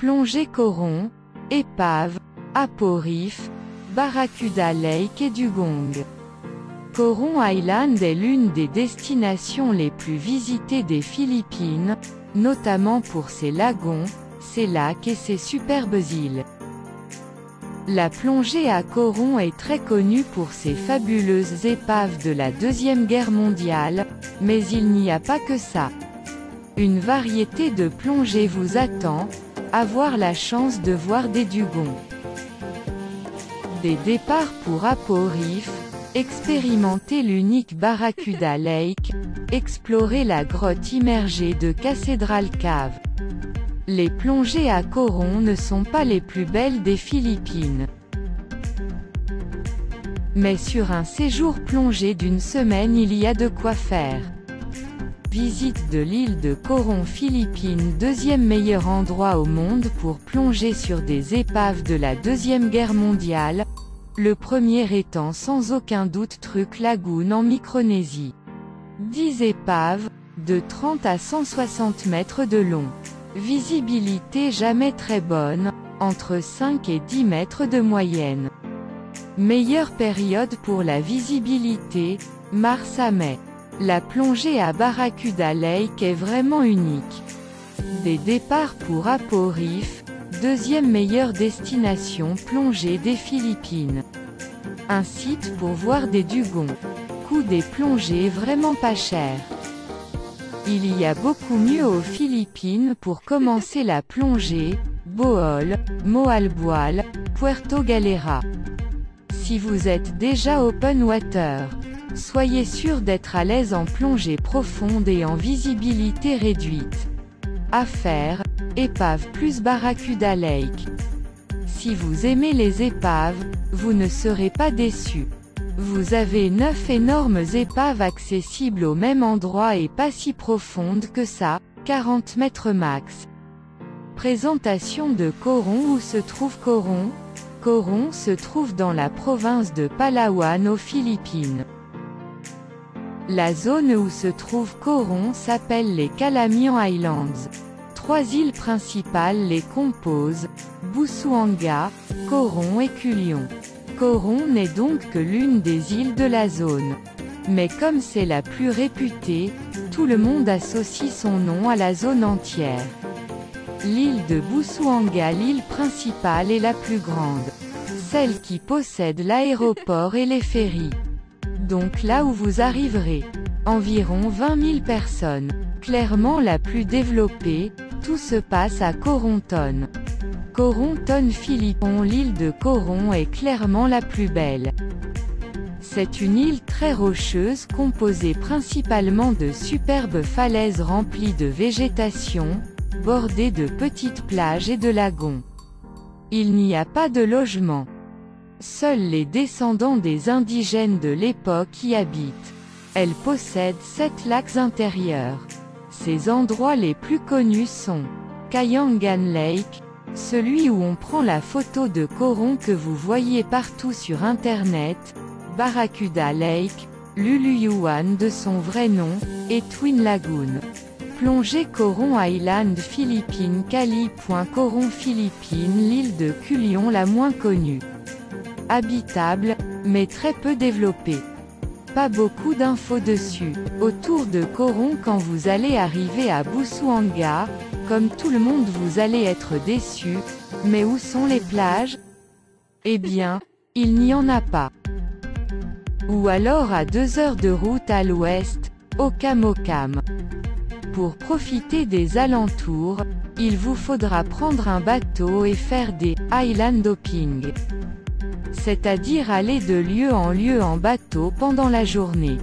Plongée Coron, épave, Apo-Reef, Barracuda Lake et Dugong. Coron Island est l'une des destinations les plus visitées des Philippines, notamment pour ses lagons, ses lacs et ses superbes îles. La plongée à Coron est très connue pour ses fabuleuses épaves de la Deuxième Guerre mondiale, mais il n'y a pas que ça. Une variété de plongées vous attend, avoir la chance de voir des dugongs. Des départs pour Apo-Reef, expérimenter l'unique Barracuda Lake, explorer la grotte immergée de Cathedral Cave. Les plongées à Coron ne sont pas les plus belles des Philippines. Mais sur un séjour plongé d'une semaine il y a de quoi faire. Visite de l'île de Coron Philippines, deuxième meilleur endroit au monde pour plonger sur des épaves de la Deuxième Guerre mondiale, le premier étant sans aucun doute Truk Lagoon en Micronésie. 10 épaves, de 30 à 160 mètres de long. Visibilité jamais très bonne, entre 5 et 10 mètres de moyenne. Meilleure période pour la visibilité, mars à mai. La plongée à Barracuda Lake est vraiment unique. Des départs pour Apo-Reef, deuxième meilleure destination plongée des Philippines. Un site pour voir des dugongs. Coût des plongées vraiment pas cher. Il y a beaucoup mieux aux Philippines pour commencer la plongée, Bohol, Moalboal, Puerto Galera. Si vous êtes déjà open water, soyez sûr d'être à l'aise en plongée profonde et en visibilité réduite. À faire, épave plus Barracuda Lake. Si vous aimez les épaves, vous ne serez pas déçus. Vous avez 9 énormes épaves accessibles au même endroit et pas si profondes que ça, 40 mètres max. Présentation de Coron. Où se trouve Coron? Coron se trouve dans la province de Palawan aux Philippines. La zone où se trouve Coron s'appelle les Calamian Islands. 3 îles principales les composent, Busuanga, Coron et Culion. Coron n'est donc que l'une des îles de la zone. Mais comme c'est la plus réputée, tout le monde associe son nom à la zone entière. L'île de Busuanga, l'île principale et la plus grande. Celle qui possède l'aéroport et les ferries. Donc là où vous arriverez. Environ 20 000 personnes. Clairement la plus développée, tout se passe à Coronton. Coronton Philippines. L'île de Coron est clairement la plus belle. C'est une île très rocheuse composée principalement de superbes falaises remplies de végétation, bordées de petites plages et de lagons. Il n'y a pas de logement. Seuls les descendants des indigènes de l'époque y habitent. Elle possède 7 lacs intérieurs. Ses endroits les plus connus sont Kayangan Lake, celui où on prend la photo de Coron que vous voyez partout sur internet, Barracuda Lake, Luluyuan de son vrai nom, et Twin Lagoon. Plongée Coron Island Philippines. Cali.Coron Philippines. L'île de Culion la moins connue. Habitable, mais très peu développée. Pas beaucoup d'infos dessus. Autour de Coron. Quand vous allez arriver à Busuanga, comme tout le monde vous allez être déçu, mais où sont les plages? Eh bien, il n'y en a pas. Ou alors à 2 heures de route à l'ouest, Okam-Okam. Pour profiter des alentours, il vous faudra prendre un bateau et faire des « island hopping », c'est-à-dire aller de lieu en bateau pendant la journée.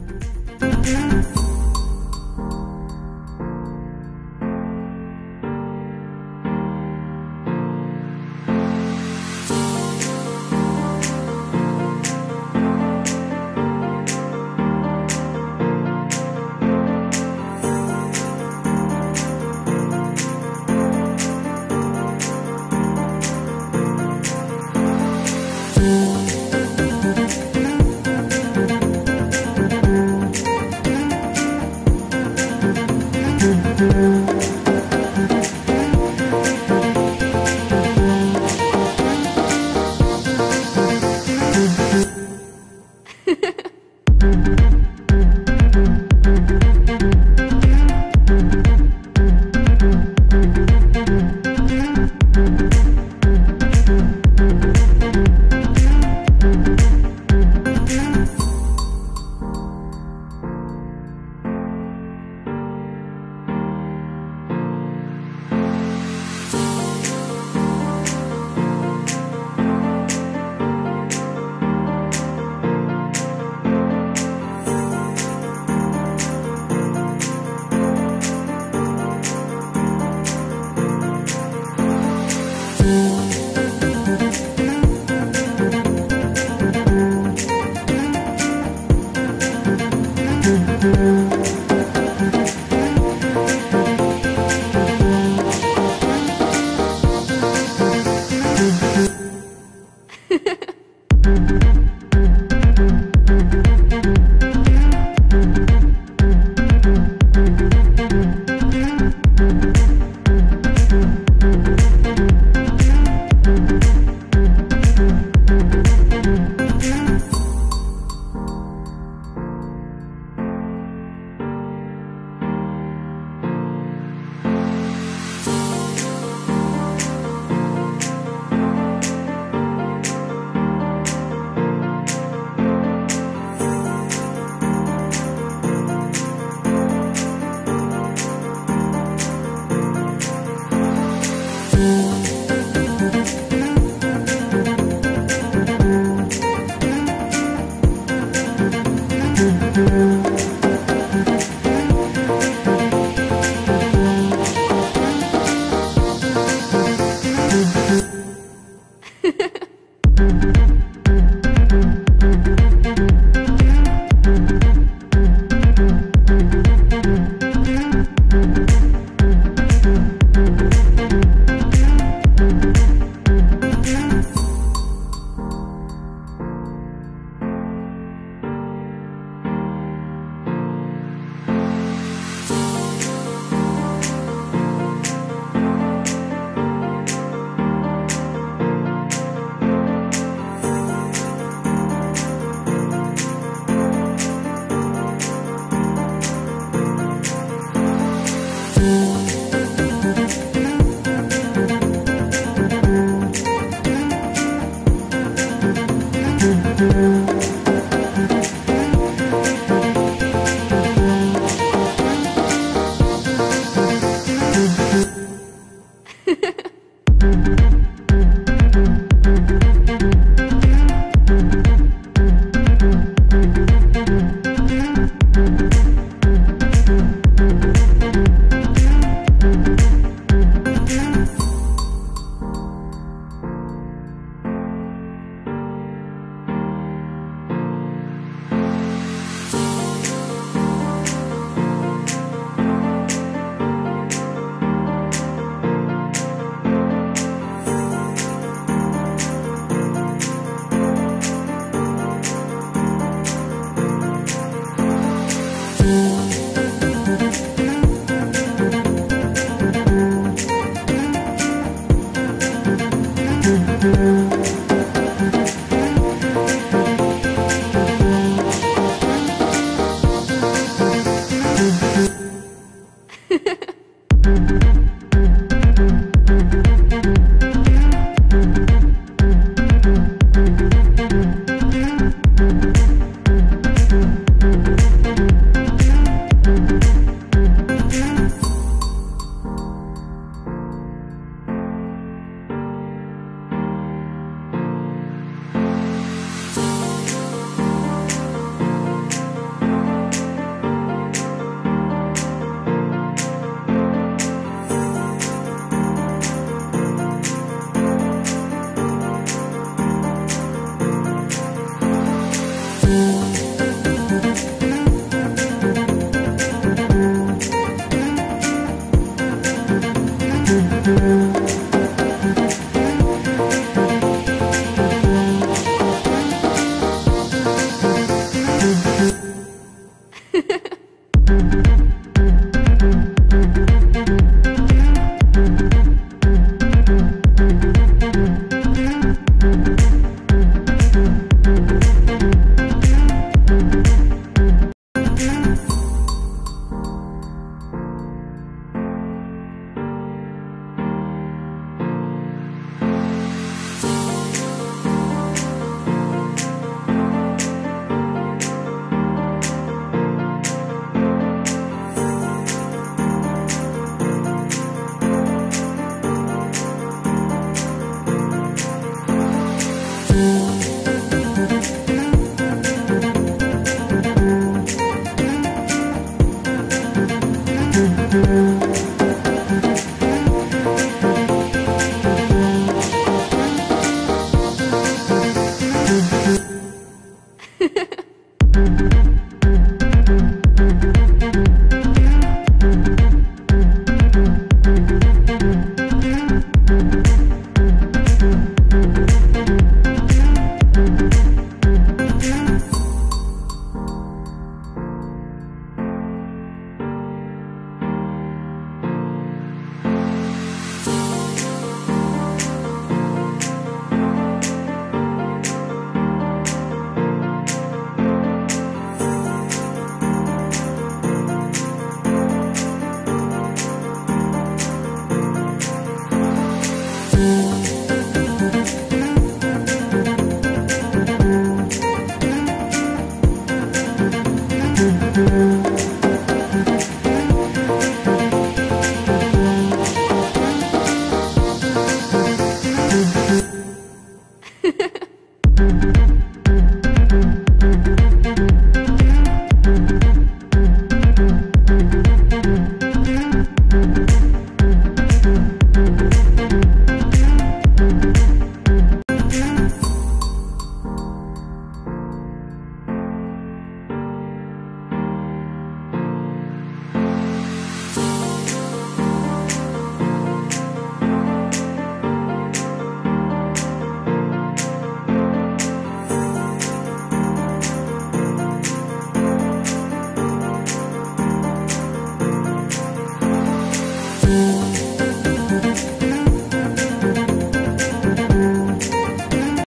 Thank you.